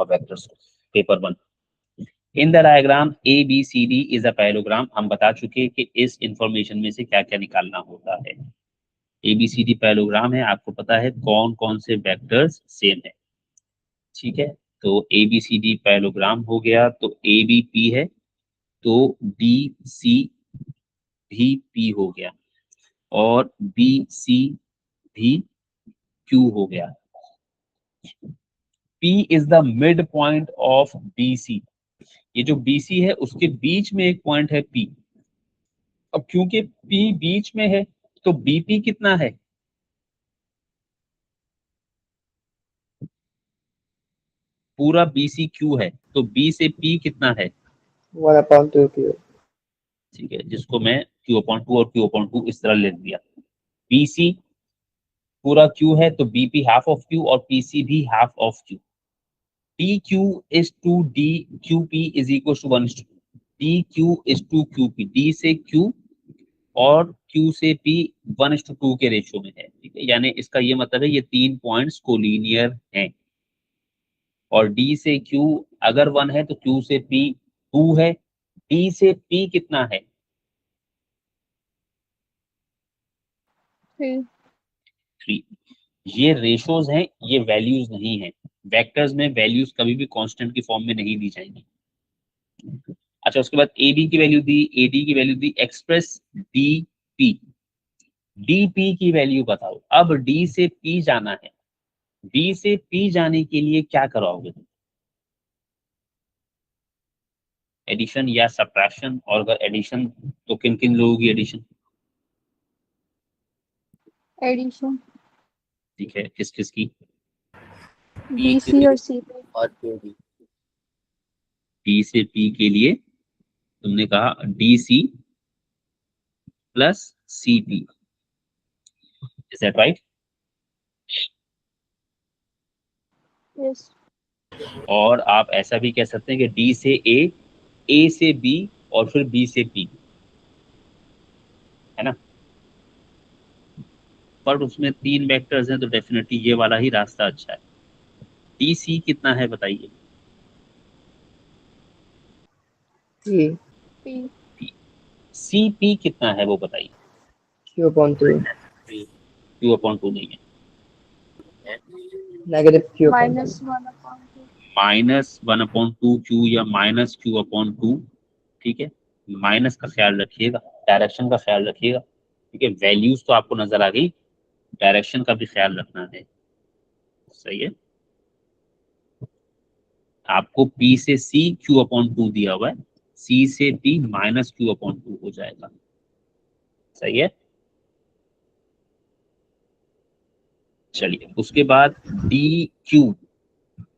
Vectors paper 1। In the diagram A B C D is a parallelogram. हम बता चुके कि इस इंफॉर्मेशन में से क्या क्या निकालना होता है। A B C D parallelogram है, आपको पता है कौन कौन से वेक्टर्स सेम है। ठीक है, तो A B C D parallelogram हो गया, तो ए बी पी है, तो बी सी भी पी हो गया, और बी सी भी क्यू हो गया। P is the mid point of BC। ये जो BC है उसके बीच में एक पॉइंट है P। अब क्योंकि P बीच में है तो BP कितना है? पूरा BC Q है, तो B से P कितना है? 1/2 Q। ठीक है, जिसको मैं Q/2 और Q/2 इस तरह लिख दिया। BC पूरा Q है तो BP हाफ ऑफ Q और PC भी half of Q। DQ is to DQP is equals to 1:2। DQ is to QP, D से Q और Q से P 1:2 के रेशियो में है। ठीक है, यानी इसका ये मतलब है ये 3 पॉइंट्स कोलिनियर हैं। और D से Q अगर 1 है तो Q से P 2 है। D से P कितना है? 3। ये रेशियोज हैं, ये वैल्यूज नहीं है। वेक्टर्स में वैल्यूज कभी भी कांस्टेंट की फॉर्म में नहीं दी जाएंगी। अच्छा, उसके बाद ए बी की वैल्यू दी, ए डी की वैल्यू दी, express D P. D P की वैल्यू बताओ। अब डी से पी जाना है, डी से पी जाने के लिए क्या कराओगे तुम? एडिशन या सब्ट्रैक्शन? और अगर एडिशन तो किन किन लोगों की एडिशन? एडिशन ठीक है, किस किस की? बी सी और सी पे। और QD। डी से पी के लिए तुमने कहा D C plus C P. Is that right? Yes. और आप ऐसा भी कह सकते हैं कि डी से ए से बी और फिर बी से पी, है ना? पर उसमें 3 वेक्टर्स हैं तो डेफिनेटली ये वाला ही रास्ता अच्छा है। डी सी कितना है बताइए? P पी सी पी कितना है वो बताइए? Q/2 Q/2 नहीं है, -Q/2 -1/2। -1/2 Q या -Q/2। ठीक है, माइनस का ख्याल रखिएगा, डायरेक्शन का ख्याल रखिएगा। ठीक है, वैल्यूज तो आपको नजर आ गई, डायरेक्शन का भी ख्याल रखना है। सही है, आपको P से C Q/2 दिया हुआ है, C से P -Q/2 हो जाएगा। सही है, चलिए उसके बाद डी क्यू।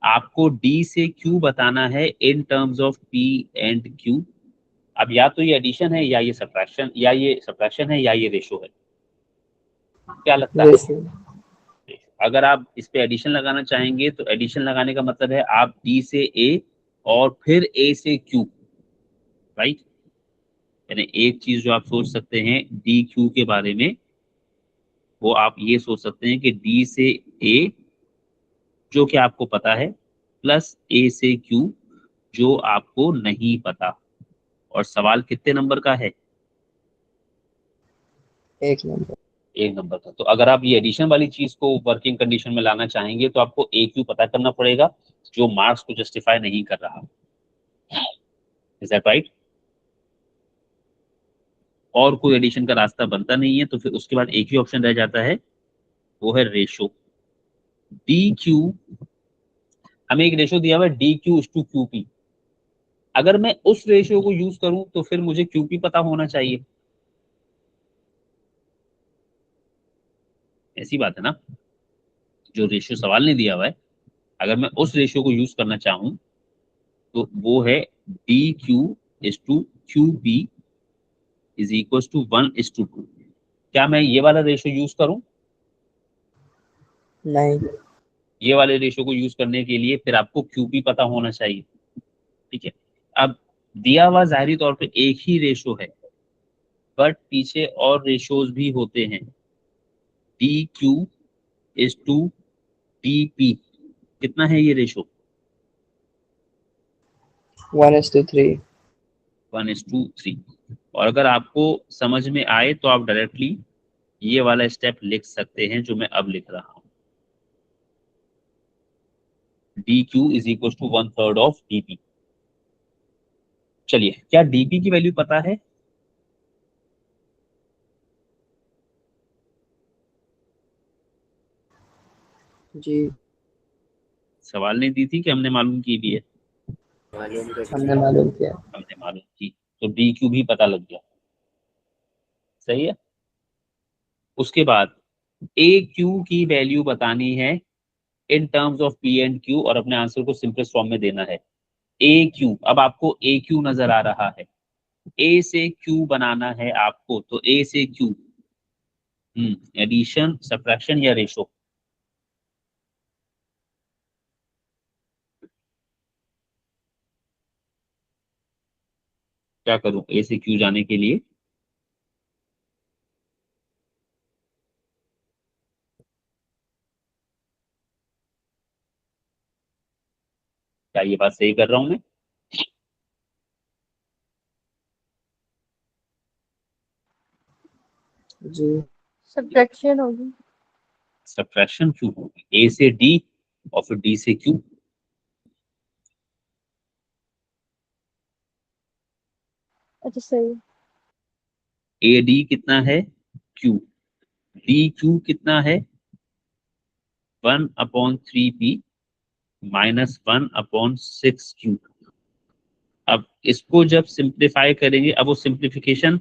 आपको डी से क्यू बताना है इन terms of P and Q. अब या तो ये एडिशन है या ये सब्ट्रैक्शन है या ये रेशो है। क्या लगता है? रेशियो। अगर आप इस पे एडिशन लगाना चाहेंगे तो एडिशन लगाने का मतलब है आप डी से ए और फिर ए से क्यू, राइट? यानी एक चीज जो आप सोच सकते हैं डी क्यू के बारे में, वो आप ये सोच सकते हैं कि डी से ए जो कि आपको पता है, प्लस ए से क्यू जो आपको नहीं पता। और सवाल कितने नंबर का है? 1 नंबर। 1 नंबर का। तो अगर आप ये एडिशन वाली चीज को वर्किंग कंडीशन में लाना चाहेंगे तो आपको ए क्यू पता करना पड़ेगा, जो मार्क्स को जस्टिफाई नहीं कर रहा। Is that right? और कोई एडिशन का रास्ता बनता नहीं है, तो फिर उसके बाद एक ही ऑप्शन रह जाता है, वो है रेशो। डी क्यू, हमें एक रेशो दिया हुआ है D Q to Q P. अगर मैं उस रेशियो को यूज करूं तो फिर मुझे क्यूपी पता होना चाहिए। ऐसी बात है ना, जो रेशियो सवाल ने दिया हुआ है, अगर मैं उस रेशियो को यूज करना चाहूं तो वो है D Q is to Q B is equal to 1:2। क्या मैं ये वाला रेशियो यूज करूं? नहीं। ये वाले रेशियो को यूज करने के लिए फिर आपको क्यूपी पता होना चाहिए। ठीक है, अब दिया हुआ जाहिरी तौर पे एक ही रेशियो है, बट पीछे और रेशियोज भी होते हैं। D Q is to D P, कितना है ये रेशियो? 1:3. 1:3. और अगर आपको समझ में आए तो आप डायरेक्टली ये वाला स्टेप लिख सकते हैं जो मैं अब लिख रहा हूं, DQ is equal to 1/3 of DP। चलिए, क्या DP की वैल्यू पता है? जी, सवाल ने दी थी कि हमने मालूम की भी है? हमने मालूम किया. हमने मालूम की, तो DQ भी पता लग गया। सही है। उसके बाद AQ की वैल्यू बतानी है इन टर्म्स ऑफ P&Q और अपने आंसर को सिंपलेस्ट फॉर्म में देना है। AQ, अब आपको AQ नजर आ रहा है, A से Q बनाना है आपको, तो A से Q, एडिशन, सब्ट्रैक्शन या रेशो? क्या करूं A से Q जाने के लिए? क्या ये बात सही कर रहा हूं मैं? जी, सब्ट्रैक्शन होगी। सब्ट्रैक्शन क्यों होगी? A से D और फिर D से Q। अच्छा सही। AD कितना है? Q। DQ कितना है? 1/3P -1/6Q। अब इसको जब सिंप्लीफाई करेंगे, अब वो सिंप्लीफिकेशन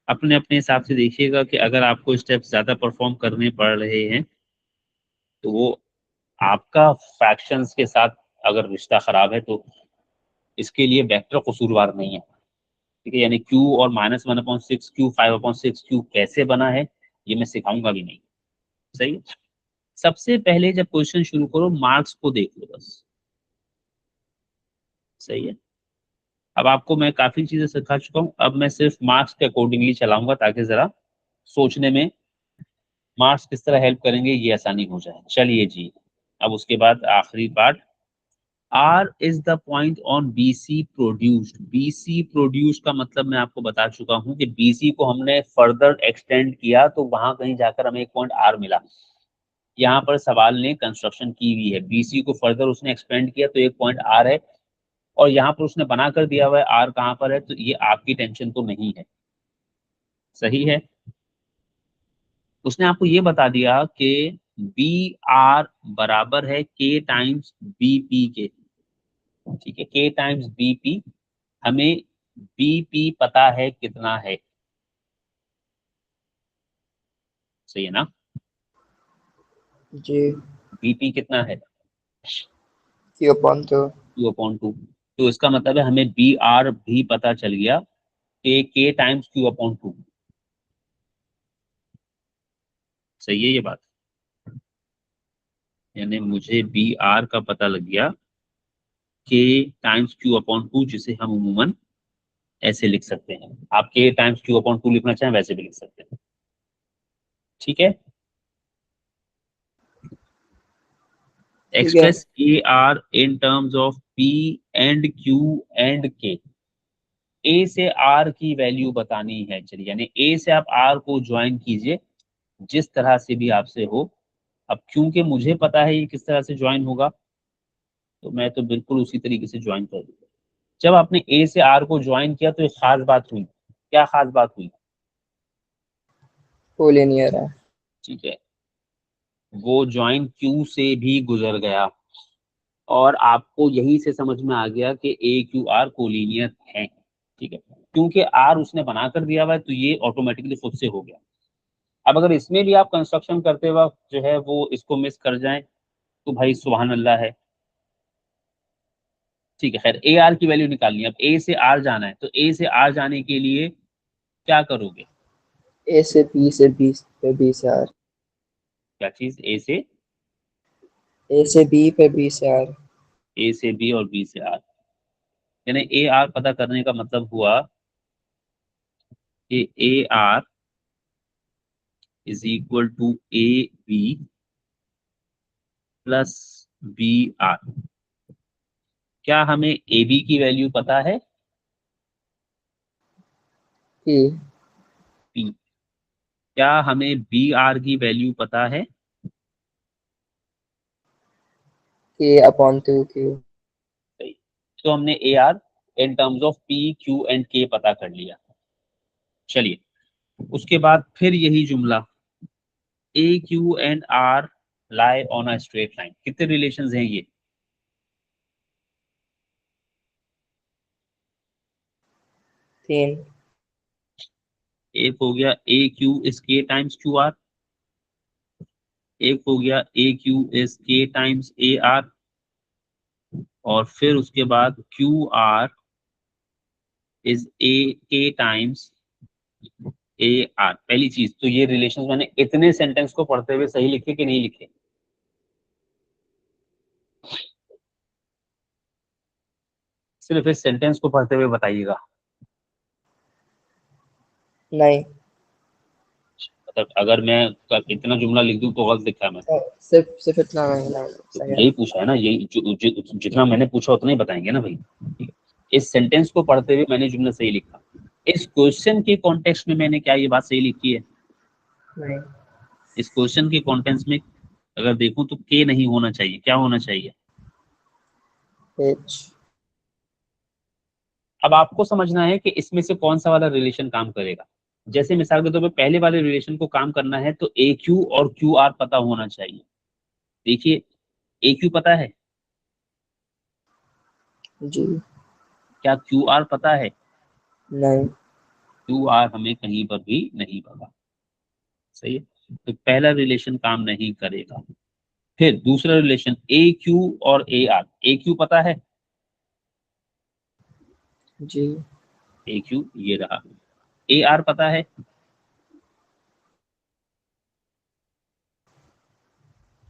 अपने अपने हिसाब से देखिएगा कि अगर आपको स्टेप्स ज्यादा परफॉर्म करने पड़ रहे हैं तो वो आपका फ्रैक्शंस के साथ अगर रिश्ता खराब है तो इसके लिए वेक्टर कसूरवार नहीं है। ठीक है, यानी Q और -1/6Q 5/6Q कैसे बना है ये मैं सिखाऊंगा भी नहीं। सही है? सबसे पहले जब क्वेश्चन शुरू करो मार्क्स को देख लो बस। सही है। अब आपको मैं काफी चीजें सिखा चुका हूँ, अब मैं सिर्फ मार्क्स के अकॉर्डिंगली चलाऊंगा ताकि जरा सोचने में मार्क्स किस तरह हेल्प करेंगे ये आसानी हो जाए। चलिए जी, अब उसके बाद आखिरी part, R is the point on BC produced. BC produced का मतलब मैं आपको बता चुका हूं कि BC को हमने फर्दर एक्सटेंड किया तो वहां कहीं जाकर हमें एक पॉइंट R मिला। यहाँ पर सवाल ने कंस्ट्रक्शन की हुई है, BC को फर्दर उसने एक्सपेंड किया तो एक पॉइंट R है, और यहाँ पर उसने बना कर दिया हुआ है R कहाँ पर है, तो ये आपकी टेंशन तो नहीं है। सही है। उसने आपको ये बता दिया कि BR बराबर है K टाइम्स BP के। ठीक है, K टाइम्स BP, हमें BP पता है कितना है। सही है ना? जी. BP कितना है? Q/2. 2/2। तो इसका मतलब है हमें BR भी पता चल गया कि K टाइम्स Q/2। सही है ये बात? यानी मुझे BR का पता लग गया, K टाइम्स Q/2, जिसे हम अमूमन ऐसे लिख सकते हैं। आप K टाइम्स Q/2 लिखना चाहें वैसे भी लिख सकते हैं। ठीक है। ठीक है. Express AR in terms of P and Q and K। A से R की वैल्यू बतानी है। चलिए, यानी A से आप R को ज्वाइन कीजिए जिस तरह से भी आपसे हो। अब क्योंकि मुझे पता है ये किस तरह से ज्वाइन होगा तो मैं तो बिल्कुल उसी तरीके से ज्वाइन कर दूंगा। जब आपने A से R को ज्वाइन किया तो एक खास बात हुई। क्या खास बात हुई? कोलिनियर है. ठीक है, वो ज्वाइन Q से भी गुजर गया और आपको यही से समझ में आ गया कि AQR कोलिनियर है। ठीक है, क्योंकि R उसने बना कर दिया हुआ है तो ये ऑटोमेटिकली खुद से हो गया। अब अगर इसमें भी आप कंस्ट्रक्शन करते वक्त जो है वो इसको मिस कर जाएं तो भाई सुभान अल्लाह है। ठीक है, खैर AR की वैल्यू निकालनी है। अब A से R जाना है तो A से R जाने के लिए क्या करोगे? A से B से B पे B से R. क्या चीज? A से B पे B से R. A से B और B से R, यानी AR पता करने का मतलब हुआ कि AR is equal to AB plus BR। क्या हमें ए बी की वैल्यू पता है? P. पी। क्या हमें बी आर की वैल्यू पता है? K upon 2Q. सही। तो हमने A R in terms of P Q and के पता कर लिया। चलिए, उसके बाद फिर यही जुमला, A Q and R lie on a straight line. कितने रिलेशंस हैं ये? 3. एक हो गया A Q is K times Q R, एक हो गया A Q is K times A R, और फिर उसके बाद क्यू आर इज ए के टाइम्स ए आर। पहली चीज तो ये रिलेशन मैंने इतने सेंटेंस को पढ़ते हुए सही लिखे कि नहीं लिखे? सिर्फ इस सेंटेंस को पढ़ते हुए बताइएगा। नहीं, मतलब अगर मैं इतना जुमला लिख दूं तो गलत लिखा है मैं? सिर्फ इतना नहीं, नहीं सही है। यही पूछा है ना, यही जितना मैंने पूछा उतना ही बताएंगे ना भाई। ठीक है? इस सेंटेंस को पढ़ते हुए मैंने जुमला सही लिखा। इस क्वेश्चन के कॉन्टेक्स्ट में मैंने क्या ये बात सही लिखी है? नहीं, इस क्वेश्चन के कॉन्टेक्स्ट में अगर देखूं तो के नहीं होना चाहिए, क्या होना चाहिए? H. अब आपको समझना है कि इसमें से कौन सा वाला रिलेशन काम करेगा। जैसे मिसाल के तौर पे पहले वाले रिलेशन को काम करना है तो ए क्यू और क्यू आर पता होना चाहिए। देखिए, ए क्यू पता है? G. क्या क्यू आर पता है? नहीं, क्यू आर हमें कहीं पर भी नहीं पता। सही है, तो पहला रिलेशन काम नहीं करेगा। फिर दूसरा रिलेशन ए क्यू और ए आर। ए क्यू पता है? G. ए क्यू ये रहा। ए आर पता है?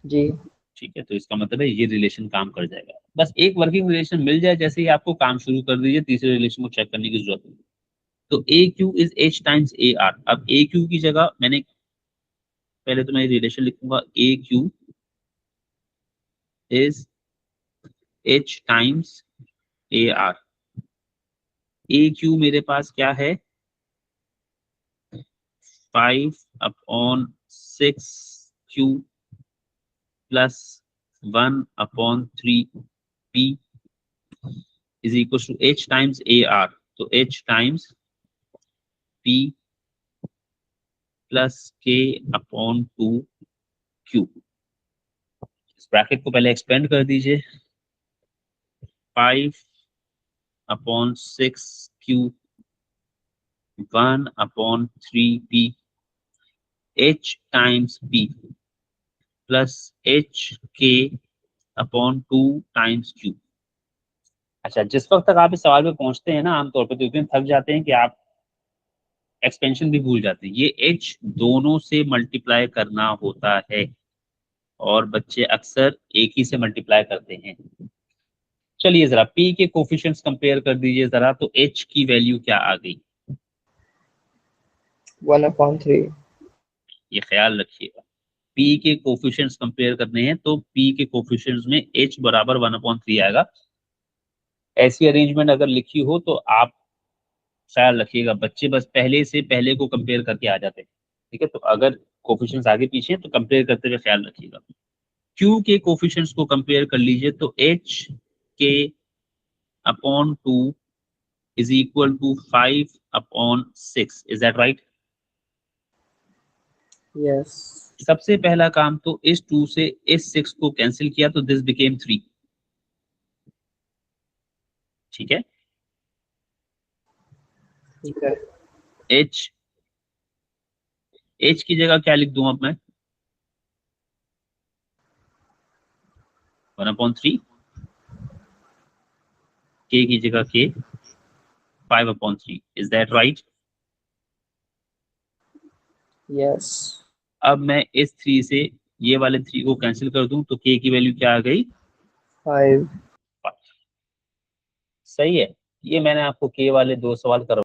G. ठीक है, तो इसका मतलब है ये रिलेशन काम कर जाएगा। बस एक वर्किंग रिलेशन मिल जाए, जैसे ही आपको काम शुरू कर दीजिए, तीसरे रिलेशन को चेक करने की जरूरत नहीं। तो A Q is H times A R. अब ए क्यू की जगह मैंने पहले तो मैं रिलेशन लिखूंगा, A Q is H times A R. A Q मेरे पास क्या है? 5/6 Q plus 1/3 P is equal to H times A R. तो H times P plus K upon 2 Q. इस ब्रैकेट को पहले एक्सपेंड कर दीजिए। 5/6 Q 1/3 P H times P plus H K upon 2 times Q. अच्छा, जिस वक्त तक आप इस सवाल पे पहुंचते हैं ना, आमतौर पर तो इतने थक जाते हैं कि आप एक्सपेंशन भी भूल जाते हैं। ये एच दोनों से मल्टीप्लाई करना होता है, और बच्चे अक्सर एक ही से मल्टीप्लाई करते हैं। चलिए जरा p के कोफिशिएंट्स कंपेयर कर दीजिए जरा, तो h की वैल्यू क्या आ गई? 1/3. ये ख्याल रखिएगा, p के कोफिशिएंट्स कंपेयर करने हैं तो p के कोफिशिएंट्स में h बराबर 1/3 आएगा। ऐसी अरेंजमेंट अगर लिखी हो तो आप ख्याल रखिएगा, बच्चे बस पहले से पहले को कंपेयर करके आ जाते हैं। ठीक है, तो अगर कोफिशिएंट्स आगे पीछे हैं तो कंपेयर करते हुए ख्याल रखिएगा। q के कोफिशिएंट्स को कंपेयर कर लीजिए, तो h के upon 2 is equal to 5/6। Is that right? Yes. सबसे पहला काम तो इस 2 से इस 6 को कैंसिल किया तो दिस बिकेम 3। ठीक है, ठीक है। h की जगह क्या लिख दूं अब मैं? 1/3। k की जगह k 5/3। Is that right? Yes. अब मैं इस 3 से ये वाले 3 को कैंसिल कर दूं तो k की वैल्यू क्या आ गई? 5. 5। सही है, ये मैंने आपको k वाले 2 सवाल करवा